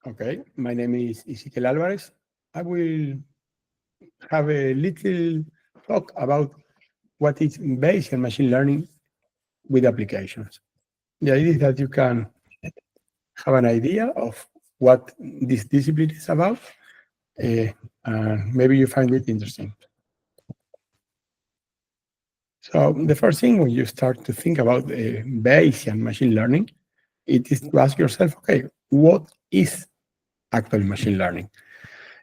Okay, my name is Ezequiel Alvarez. I will have a little talk about what is Bayesian machine learning with applications. The idea is that you can have an idea of what this discipline is about, and maybe you find it interesting. So the first thing when you start to think about Bayesian machine learning, it is to ask yourself, okay, what is actual machine learning?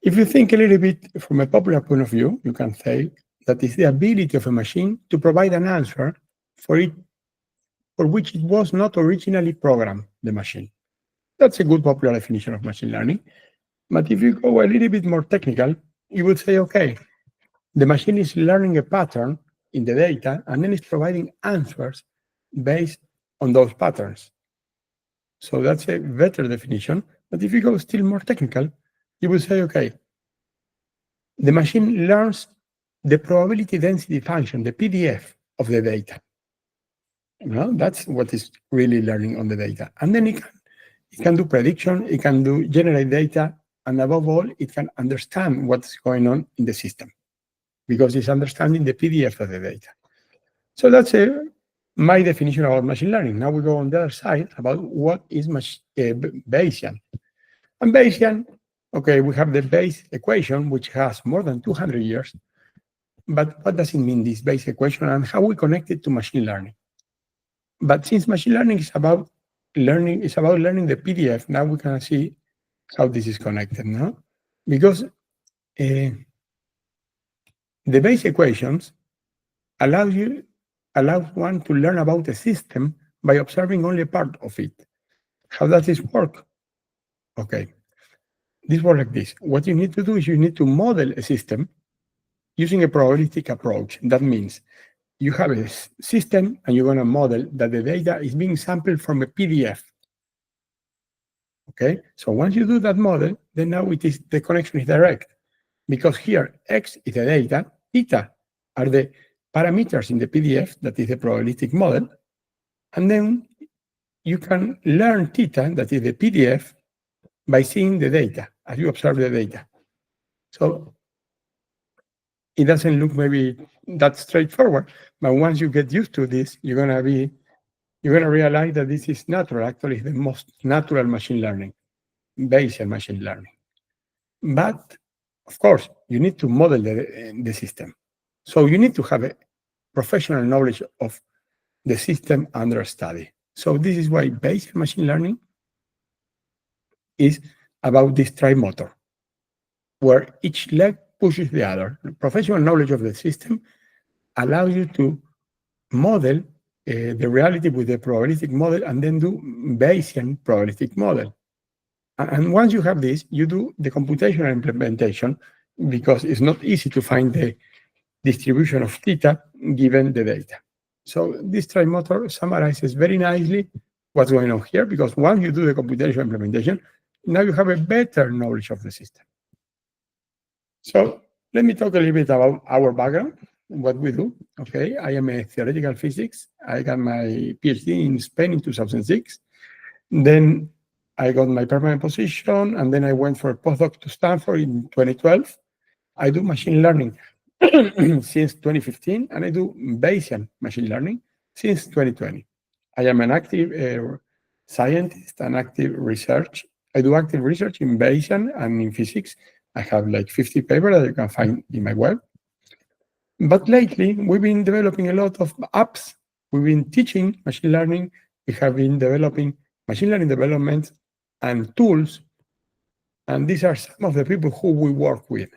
If you think a little bit from a popular point of view, you can say that is the ability of a machine to provide an answer for it for which it was not originally programmed, the machine. That's a good popular definition of machine learning. But if you go a little bit more technical, you would say, okay, the machine is learning a pattern in the data and then it's providing answers based on those patterns. So that's a better definition. But if you go still more technical, you would say, okay, the machine learns the probability density function, the PDF of the data. That's what is really learning on the data. And then it can do prediction, it can do generate data, and above all, it can understand what's going on in the system because it's understanding the PDF of the data. So that's my definition about machine learning. Now we go on the other side about what is Bayesian. And Bayesian, okay, we have the Bayes equation, which has more than 200 years. But what does it mean, this Bayes equation, and how we connect it to machine learning? But since machine learning is about learning the PDF, now we can see how this is connected, no? Because the Bayes equations allow one to learn about a system by observing only a part of it. How does this work? Okay, this works like this. What you need to do is you need to model a system using a probabilistic approach. That means you have a system and you're going to model that the data is being sampled from a PDF. Okay, so once you do that model, then now the connection is direct because here X is the data, theta are the parameters in the PDF, that is the probabilistic model, and then you can learn theta, that is the PDF, by seeing the data as you observe the data. So it doesn't look maybe that straightforward, but once you get used to this, you're gonna realize that this is natural. Actually, it's the most natural machine learning, Bayesian machine learning. But of course, you need to model the system. So you need to have a professional knowledge of the system under study. So this is why Bayesian machine learning is about this trimotor, where each leg pushes the other. Professional knowledge of the system allows you to model the reality with the probabilistic model and then do Bayesian probabilistic model. And once you have this, you do the computational implementation because it's not easy to find the distribution of theta given the data. So this trimotor summarizes very nicely what's going on here because once you do the computational implementation, now you have a better knowledge of the system. So let me talk a little bit about our background, what we do. Okay, I am a theoretical physics. I got my PhD in Spain in 2006. Then I got my permanent position, and then I went for a postdoc to Stanford in 2012. I do machine learning since 2015, and I do Bayesian machine learning since 2020. I am an active scientist and active research. I do active research in Bayesian and in physics. I have like 50 papers that you can find in my web. But lately, we've been developing a lot of apps. We've been teaching machine learning. We have been developing machine learning development and tools. And these are some of the people who we work with.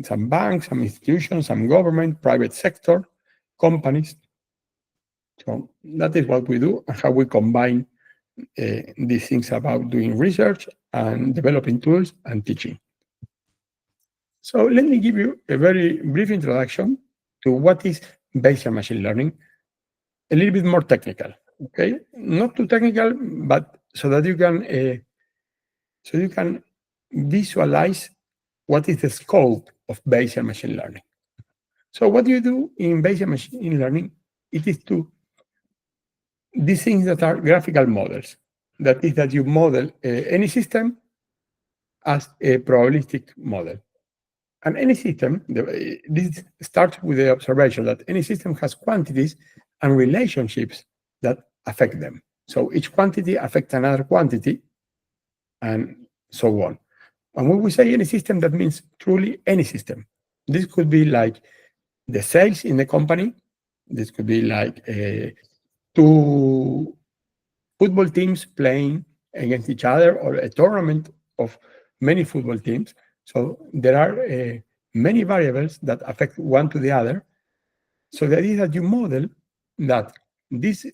Some banks, some institutions, some government, private sector, companies. So that is what we do and how we combine these things about doing research and developing tools and teaching. So let me give you a very brief introduction to what is Bayesian machine learning, a little bit more technical, okay? Not too technical, but so that you can visualize what is the scope of Bayesian machine learning. So what you do in Bayesian machine learning, it is to these things that are graphical models. that is that you model any system as a probabilistic model. And any system, this starts with the observation that any system has quantities and relationships that affect them. So each quantity affects another quantity, and so on. And when we say any system, that means truly any system. This could be like the sales in the company. This could be like two football teams playing against each other, or a tournament of many football teams. So there are many variables that affect one to the other. So the idea is that you model that these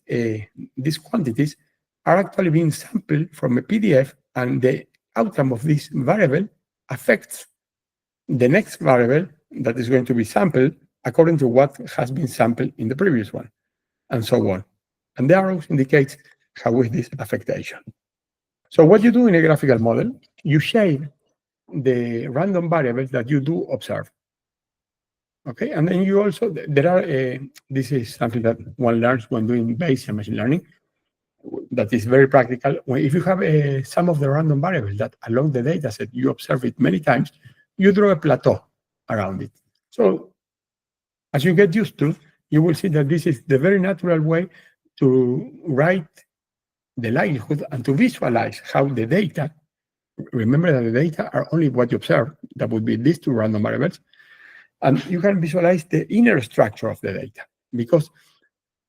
quantities are actually being sampled from a PDF, and the outcome of this variable affects the next variable that is going to be sampled according to what has been sampled in the previous one, and so on. And the arrows indicate how is this affectation. So what you do in a graphical model, you shade the random variables that you do observe. Okay, and then you also, there are, this is something that one learns when doing Bayesian machine learning, that is very practical. If you have some of the random variables that along the data set, you observe it many times, you draw a plateau around it. So as you get used to, you will see that this is the very natural way to write the likelihood and to visualize how the data, remember that the data are only what you observe, that would be these two random variables, and you can visualize the inner structure of the data. Because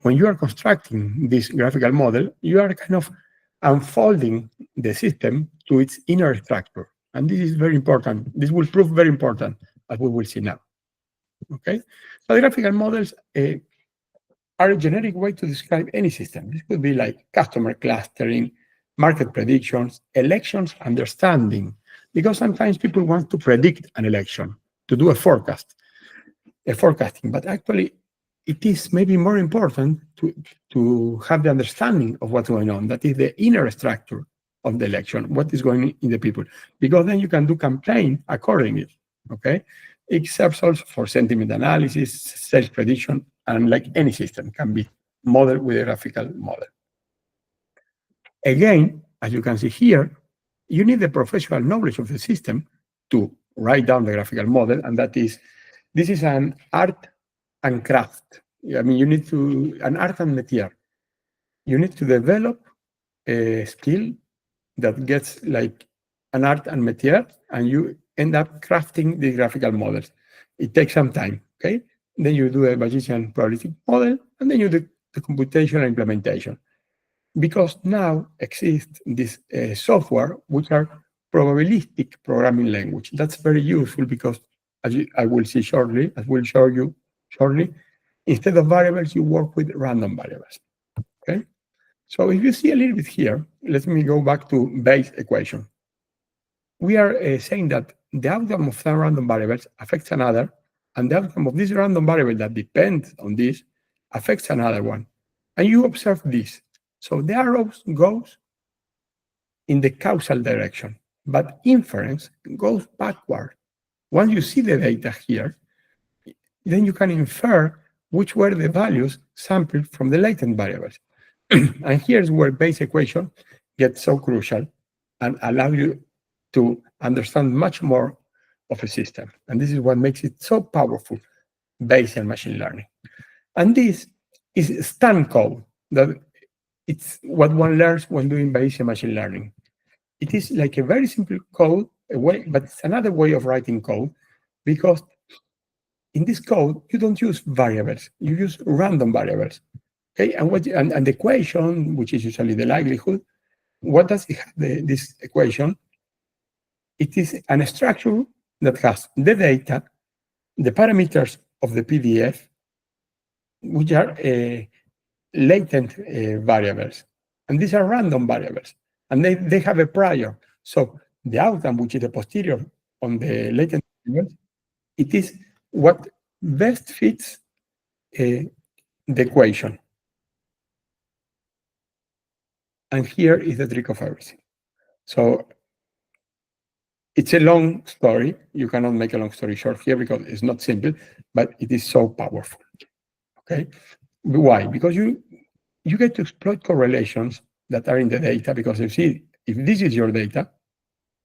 when you are constructing this graphical model, you are kind of unfolding the system to its inner structure. And this is very important. This will prove very important, as we will see now. Okay? So the graphical models are a generic way to describe any system. This could be like customer clustering, market predictions, elections understanding, because sometimes people want to predict an election, to do a forecasting, but actually it is maybe more important to have the understanding of what's going on. That is the inner structure of the election, what is going on in the people, because then you can do campaign accordingly, okay? It serves also for sentiment analysis, sales prediction, and like any system can be modeled with a graphical model. Again, as you can see here, you need the professional knowledge of the system to write down the graphical model, and this is an art and craft. I mean, you need to, an art and métier. You need to develop a skill that gets like an art and métier, and you end up crafting the graphical models. It takes some time, okay? Then you do a Bayesian probabilistic model, and then you do the computational implementation. Because now exists this software, which are probabilistic programming language. That's very useful because, as I will see shortly, as we'll show you shortly, instead of variables, you work with random variables, okay? So if you see a little bit here, let me go back to Bayes' equation. We are saying that the outcome of some random variables affects another, and the outcome of this random variable that depends on this affects another one. And you observe this. So the arrows goes in the causal direction, but inference goes backward. Once you see the data here, then you can infer which were the values sampled from the latent variables. And here's where Bayes' equation gets so crucial and allows you to understand much more of a system. And this is what makes it so powerful, Bayesian machine learning. And this is STAN code, that it's what one learns when doing Bayesian machine learning. It is like a very simple code, but it's another way of writing code, because in this code, you don't use variables, you use random variables. Okay, and the equation, which is usually the likelihood, what does it have, this equation? It is a structure that has the data, the parameters of the PDF, which are latent variables. And these are random variables. And they have a prior. So the outcome, which is the posterior on the latent variables, it is what best fits the equation. And here is the trick of everything. So it's a long story. You cannot make a long story short here because it's not simple, but it is so powerful. Okay? Why? Because you get to exploit correlations that are in the data, because you see, if this is your data,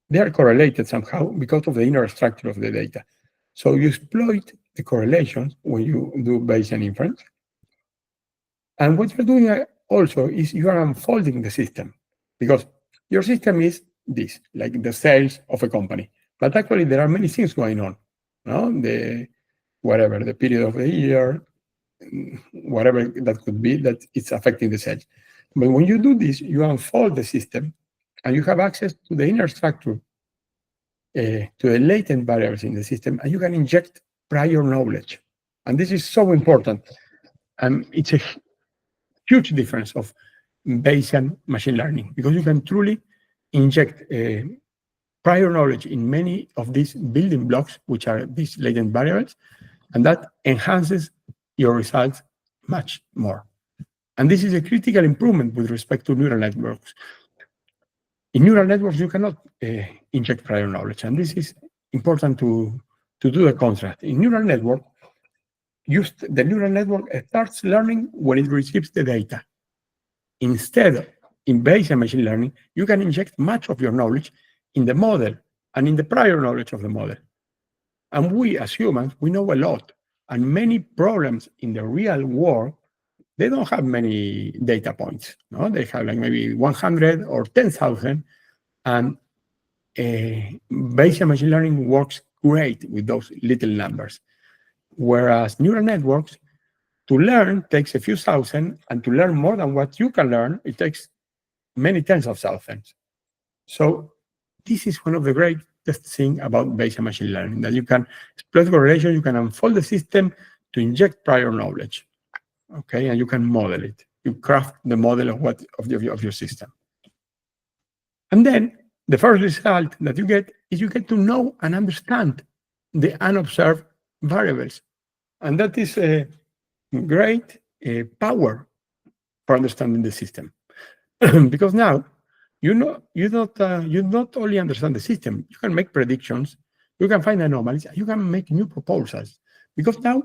they are correlated somehow because of the inner structure of the data. So you exploit the correlations when you do Bayesian inference. And what you're doing also is you are unfolding the system, because your system is this, like the sales of a company. But actually, there are many things going on. No? The period of the year, whatever that could be, that it's affecting the sales. But when you do this, you unfold the system, and you have access to the inner structure, to the latent variables in the system, and you can inject prior knowledge. And this is so important. And it's a huge difference of Bayesian machine learning, because you can truly inject prior knowledge in many of these building blocks, which are these latent variables, and that enhances your results much more. And this is a critical improvement with respect to neural networks. In neural networks, you cannot inject prior knowledge, and this is important to do the contrast. In neural network, the neural network starts learning when it receives the data. Instead, in Bayesian machine learning, you can inject much of your knowledge in the model and in the prior knowledge of the model. And we, as humans, we know a lot. And many problems in the real world, they don't have many data points. No? They have like maybe 100 or 10,000. And Bayesian machine learning works great with those little numbers. Whereas neural networks, to learn takes a few thousand, and to learn more than what you can learn, it takes many tens of thousands. So this is one of the greatest things about Bayesian machine learning, that you can exploit correlation, you can unfold the system to inject prior knowledge, okay, and you can model it. You craft the model of your system. And then the first result that you get is you get to know and understand the unobserved variables. And that is a great power for understanding the system. Because now you not only understand the system, you can make predictions, you can find anomalies, you can make new proposals. Because now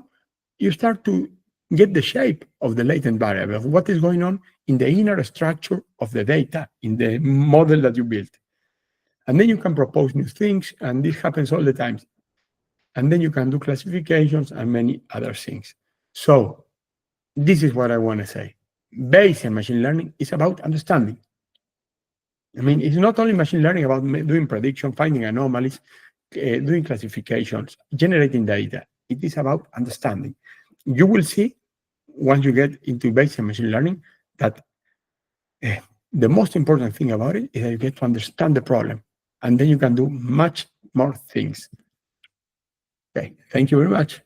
you start to get the shape of the latent variable, of what is going on in the inner structure of the data, in the model that you built. And then you can propose new things, and this happens all the time. And then you can do classifications and many other things. So this is what I want to say. Bayesian machine learning is about understanding. I mean, it's not only machine learning about doing prediction, finding anomalies, doing classifications, generating data. It is about understanding. You will see, once you get into Bayesian machine learning, that the most important thing about it is that you get to understand the problem, and then you can do much more things. Okay, thank you very much.